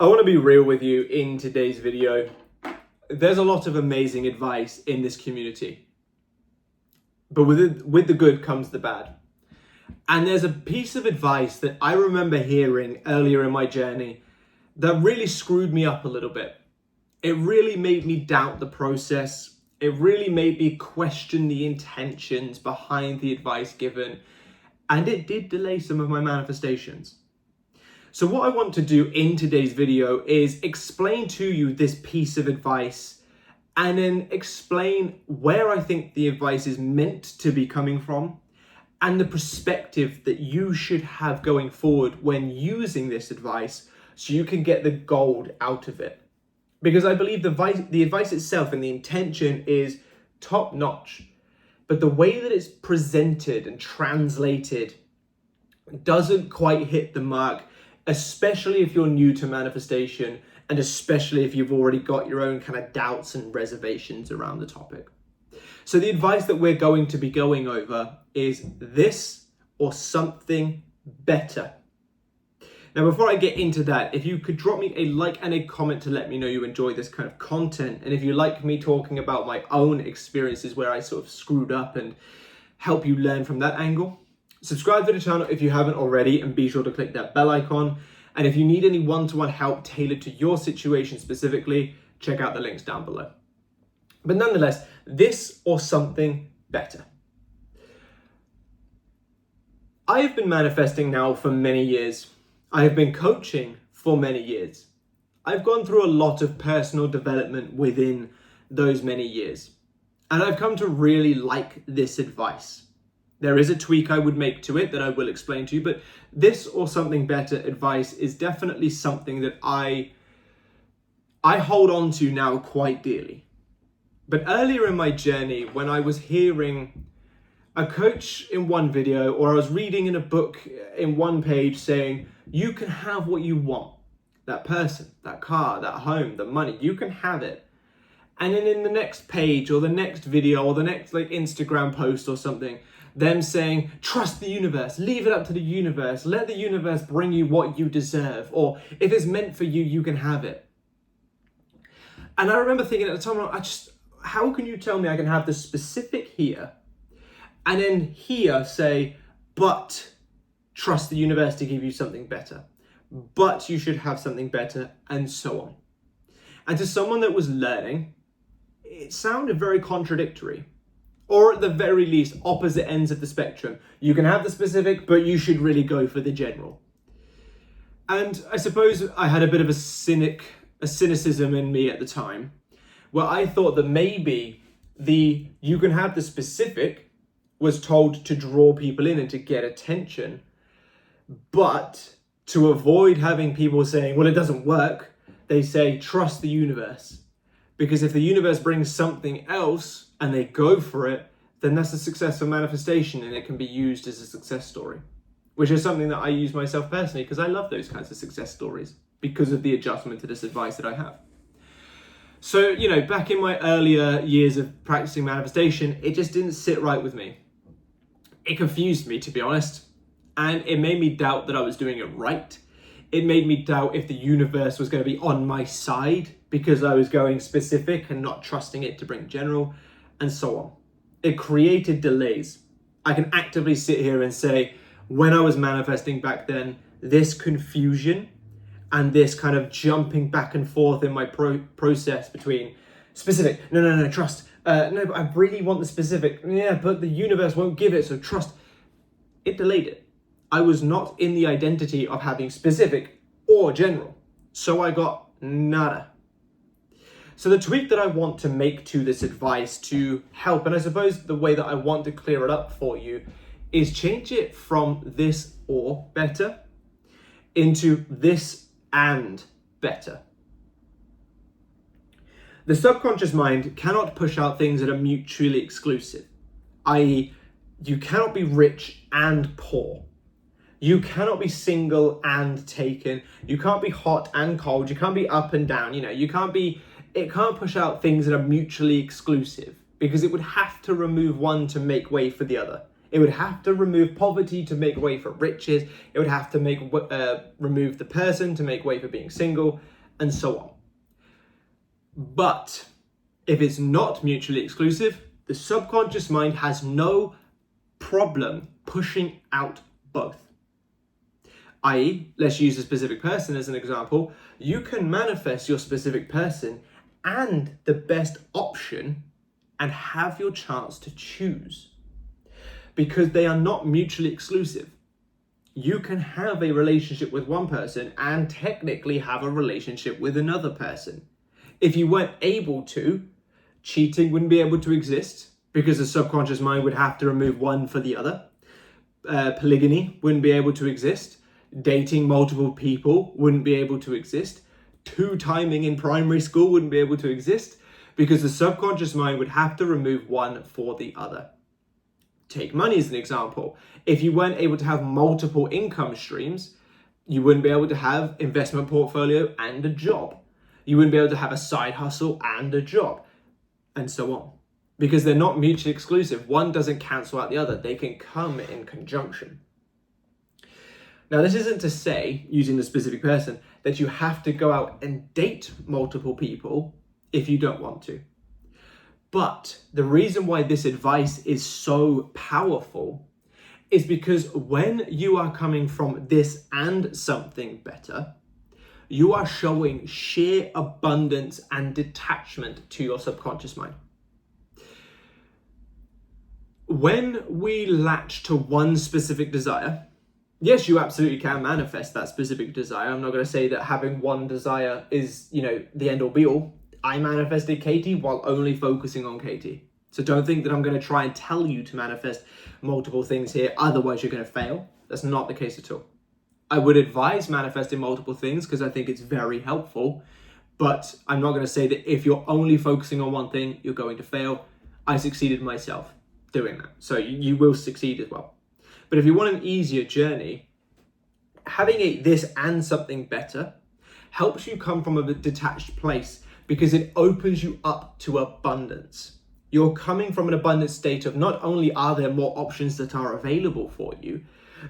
I want to be real with you in today's video. There's a lot of amazing advice in this community, but with the good comes the bad. And there's a piece of advice that I remember hearing earlier in my journey that really screwed me up a little bit. It really made me doubt the process. It really made me question the intentions behind the advice given, and it did delay some of my manifestations. So what I want to do in today's video is explain to you this piece of advice and then explain where I think the advice is meant to be coming from and the perspective that you should have going forward when using this advice so you can get the gold out of it. Because I believe the advice itself and the intention is top notch, but the way that it's presented and translated doesn't quite hit the mark, especially if you're new to manifestation and especially if you've already got your own kind of doubts and reservations around the topic. So the advice that we're going to be going over is this or something better. Now, before I get into that, if you could drop me a like and a comment to let me know you enjoy this kind of content, and if you like me talking about my own experiences where I sort of screwed up and help you learn from that angle, subscribe to the channel if you haven't already, and be sure to click that bell icon. And if you need any one-to-one help tailored to your situation specifically, check out the links down below. But nonetheless, this or something better. I have been manifesting now for many years. I have been coaching for many years. I've gone through a lot of personal development within those many years. And I've come to really like this advice. There is a tweak I would make to it that I will explain to you, but this or something better advice is definitely something that I hold on to now quite dearly. But earlier in my journey, when I was hearing a coach in one video, or I was reading in a book in one page saying, you can have what you want. That person, that car, that home, the money, you can have it. And then in the next page or the next video or the next Instagram post or something, them saying, trust the universe, leave it up to the universe, let the universe bring you what you deserve, or if it's meant for you, you can have it. And I remember thinking at the time, how can you tell me I can have the specific here, and then here say, but trust the universe to give you something better, but you should have something better, and so on. And to someone that was learning, it sounded very contradictory. Or at the very least, opposite ends of the spectrum. You can have the specific, but you should really go for the general. And I suppose I had a bit of a cynicism in me at the time, where I thought that maybe you can have the specific was told to draw people in and to get attention, but to avoid having people saying, well, it doesn't work, they say, trust the universe. Because if the universe brings something else and they go for it, then that's a successful manifestation and it can be used as a success story, which is something that I use myself personally because I love those kinds of success stories because of the adjustment to this advice that I have. So, back in my earlier years of practicing manifestation, it just didn't sit right with me. It confused me, to be honest, and it made me doubt that I was doing it right. It made me doubt if the universe was going to be on my side because I was going specific and not trusting it to bring general, and so on. It created delays. I can actively sit here and say, when I was manifesting back then, this confusion and this kind of jumping back and forth in my process between specific, no, trust, no, but I really want the specific, yeah, but the universe won't give it, so trust. It delayed it. I was not in the identity of having specific or general, so I got nada. So the tweak that I want to make to this advice to help, and I suppose the way that I want to clear it up for you, is change it from this or better into this and better. The subconscious mind cannot push out things that are mutually exclusive, i.e., you cannot be rich and poor. You cannot be single and taken. You can't be hot and cold. You can't be up and down. It can't push out things that are mutually exclusive because it would have to remove one to make way for the other. It would have to remove poverty to make way for riches. It would have to remove the person to make way for being single, and so on. But if it's not mutually exclusive, the subconscious mind has no problem pushing out both. I.e., let's use a specific person as an example. You can manifest your specific person and the best option and have your chance to choose, because they are not mutually exclusive. You can have a relationship with one person and technically have a relationship with another person. If you weren't able to, cheating wouldn't be able to exist because the subconscious mind would have to remove one for the other. Polygamy wouldn't be able to exist. Dating multiple people wouldn't be able to exist. Two-timing in primary school wouldn't be able to exist because the subconscious mind would have to remove one for the other. Take money as an example. If you weren't able to have multiple income streams, you wouldn't be able to have investment portfolio and a job. You wouldn't be able to have a side hustle and a job, and so on. Because they're not mutually exclusive. One doesn't cancel out the other. They can come in conjunction. Now, this isn't to say, using the specific person, that you have to go out and date multiple people if you don't want to. But the reason why this advice is so powerful is because when you are coming from this and something better, you are showing sheer abundance and detachment to your subconscious mind. When we latch to one specific desire, yes, you absolutely can manifest that specific desire. I'm not going to say that having one desire is, the end all be all. I manifested Katie while only focusing on Katie. So don't think that I'm going to try and tell you to manifest multiple things here. Otherwise, you're going to fail. That's not the case at all. I would advise manifesting multiple things because I think it's very helpful. But I'm not going to say that if you're only focusing on one thing, you're going to fail. I succeeded myself doing that. So you will succeed as well. But if you want an easier journey, having this and something better helps you come from a detached place because it opens you up to abundance. You're coming from an abundant state of not only are there more options that are available for you,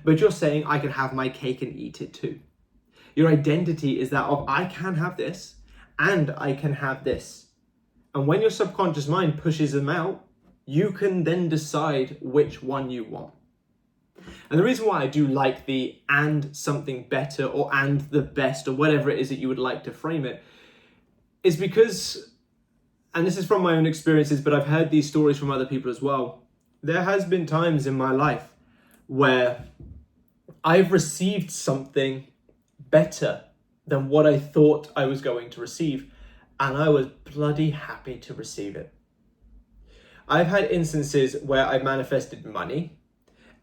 but you're saying, I can have my cake and eat it too. Your identity is that of, I can have this and I can have this. And when your subconscious mind pushes them out, you can then decide which one you want. And the reason why I do like the and something better or and the best or whatever it is that you would like to frame it is because, and this is from my own experiences, but I've heard these stories from other people as well. There has been times in my life where I've received something better than what I thought I was going to receive, and I was bloody happy to receive it. I've had instances where I've manifested money,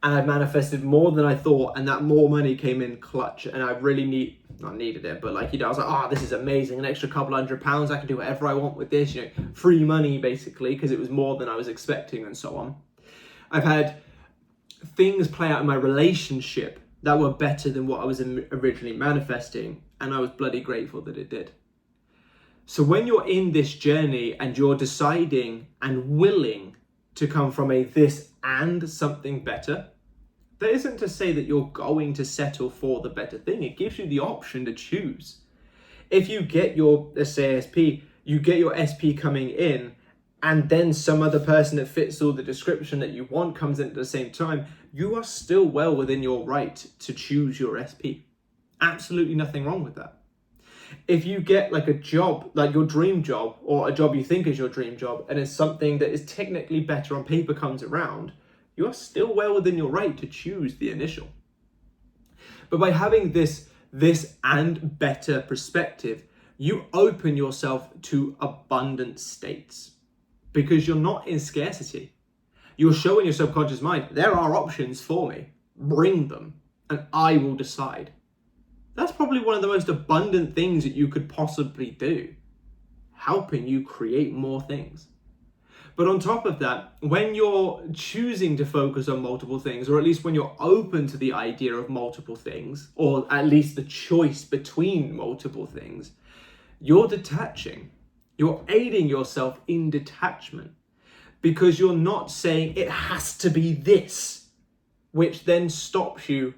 and I've manifested more than I thought, and that more money came in clutch, and I really not needed it, but I was like, this is amazing, an extra couple £100, I can do whatever I want with this, free money basically, because it was more than I was expecting and so on. I've had things play out in my relationship that were better than what I was originally manifesting, and I was bloody grateful that it did. So when you're in this journey and you're deciding and willing to come from a this and something better, that isn't to say that you're going to settle for the better thing. It gives you the option to choose. If you get your, let's say SP, you get your SP coming in, and then some other person that fits all the description that you want comes in at the same time, you are still well within your right to choose your SP. Absolutely nothing wrong with that. If you get like a job, like your dream job, or a job you think is your dream job, and it's something that is technically better on paper comes around, you are still well within your right to choose the initial. But by having this and better perspective, you open yourself to abundant states because you're not in scarcity. You're showing your subconscious mind, there are options for me, bring them, and I will decide. That's probably one of the most abundant things that you could possibly do, helping you create more things. But on top of that, when you're choosing to focus on multiple things, or at least when you're open to the idea of multiple things, or at least the choice between multiple things, you're detaching. You're aiding yourself in detachment because you're not saying it has to be this. which then stops you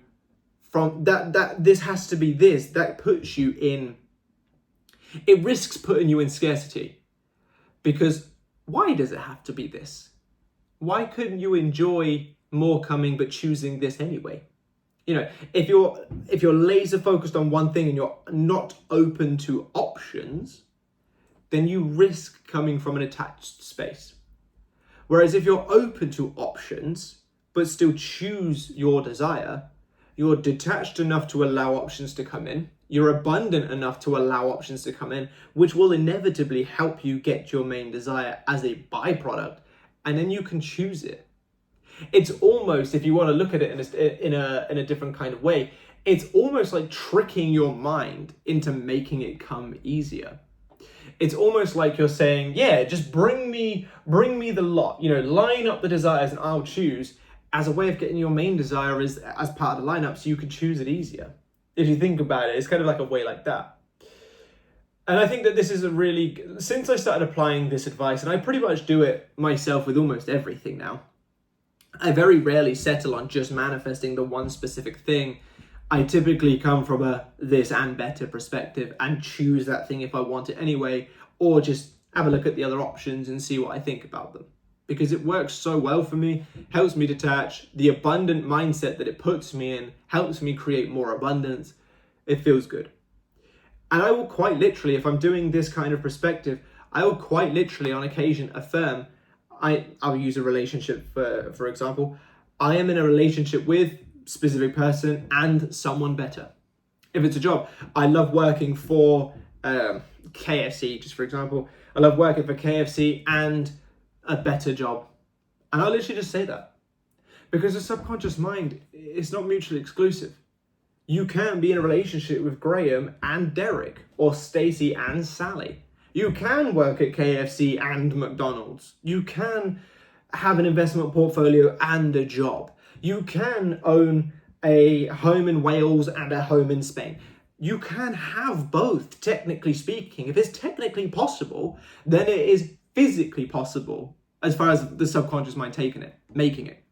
from that this has to be this, that puts you in, it risks putting you in scarcity. Because why does it have to be this? Why couldn't you enjoy more coming but choosing this anyway? You know, if you're laser focused on one thing and you're not open to options, then you risk coming from an attached space. Whereas if you're open to options but still choose your desire, you're detached enough to allow options to come in, you're abundant enough to allow options to come in, which will inevitably help you get your main desire as a byproduct, and then you can choose it. It's almost, if you want to look at it in a different kind of way, it's almost like tricking your mind into making it come easier. It's almost like you're saying, yeah, just bring me the lot, line up the desires and I'll choose, as a way of getting your main desire as part of the lineup so you can choose it easier. If you think about it, it's kind of like a way like that. And I think that this is since I started applying this advice, and I pretty much do it myself with almost everything now, I very rarely settle on just manifesting the one specific thing. I typically come from a this and better perspective and choose that thing if I want it anyway, or just have a look at the other options and see what I think about them. Because it works so well for me, helps me detach. The abundant mindset that it puts me in helps me create more abundance. It feels good. And I will quite literally, if I'm doing this kind of perspective, I will quite literally on occasion affirm, I'll use a relationship for example. I am in a relationship with a specific person and someone better. If it's a job, I love working for KFC, just for example. I love working for KFC and a better job. And I'll literally just say that. Because the subconscious mind is not mutually exclusive. You can be in a relationship with Graham and Derek, or Stacy and Sally. You can work at KFC and McDonald's. You can have an investment portfolio and a job. You can own a home in Wales and a home in Spain. You can have both, technically speaking. If it's technically possible, then it is physically possible as far as the subconscious mind making it.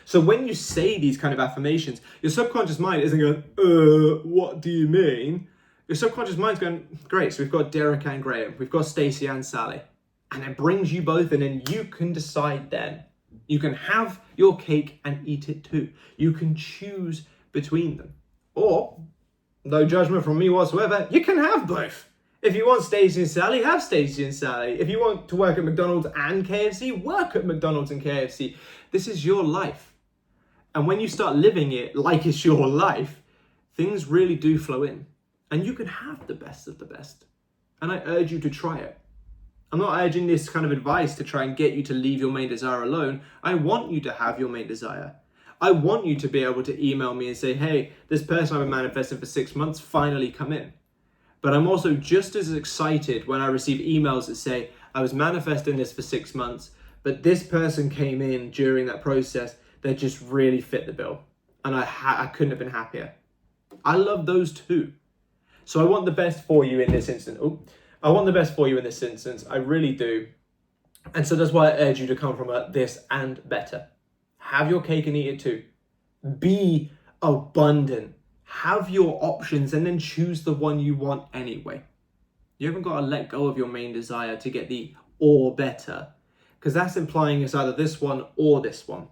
So when you say these kind of affirmations, your subconscious mind isn't going, what do you mean? Your subconscious mind's going, great, so we've got Derek and Graham, we've got Stacey and Sally. And it brings you both in, and you can decide then. You can have your cake and eat it too. You can choose between them. Or, no judgment from me whatsoever, you can have both. If you want Stacey and Sally, have Stacey and Sally. If you want to work at McDonald's and KFC, work at McDonald's and KFC. This is your life. And when you start living it like it's your life, things really do flow in. And you can have the best of the best. And I urge you to try it. I'm not urging this kind of advice to try and get you to leave your main desire alone. I want you to have your main desire. I want you to be able to email me and say, hey, this person I've been manifesting for 6 months, finally come in. But I'm also just as excited when I receive emails that say, I was manifesting this for 6 months, but this person came in during that process that just really fit the bill. And I couldn't have been happier. I love those too. So I want the best for you in this instance. I want the best for you in this instance. I really do. And so that's why I urge you to come from a this and better. Have your cake and eat it too. Be abundant. Have your options and then choose the one you want anyway. You haven't got to let go of your main desire to get the or better, because that's implying it's either this one or this one.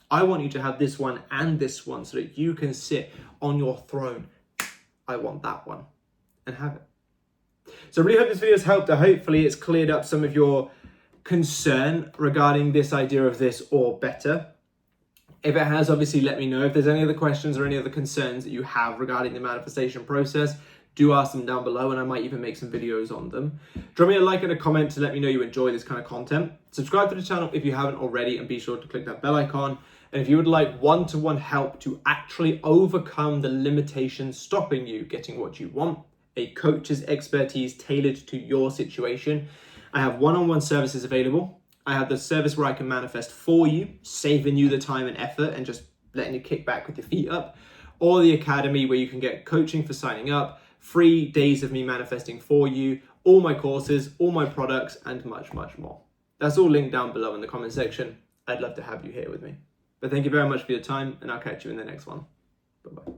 I want you to have this one and this one so that you can sit on your throne. I want that one, and have it. So I really hope this video has helped. Hopefully it's cleared up some of your concern regarding this idea of this or better. If it has, obviously let me know. If there's any other questions or any other concerns that you have regarding the manifestation process, do ask them down below, and I might even make some videos on them. Drop me a like and a comment to let me know you enjoy this kind of content. Subscribe to the channel if you haven't already, and be sure to click that bell icon. And if you would like one-to-one help to actually overcome the limitations stopping you getting what you want, a coach's expertise tailored to your situation, I have one-on-one services available. I have the service where I can manifest for you, saving you the time and effort and just letting you kick back with your feet up, or the academy where you can get coaching for signing up, 3 days of me manifesting for you, all my courses, all my products, and much, much more. That's all linked down below in the comment section. I'd love to have you here with me. But thank you very much for your time, and I'll catch you in the next one. Bye-bye.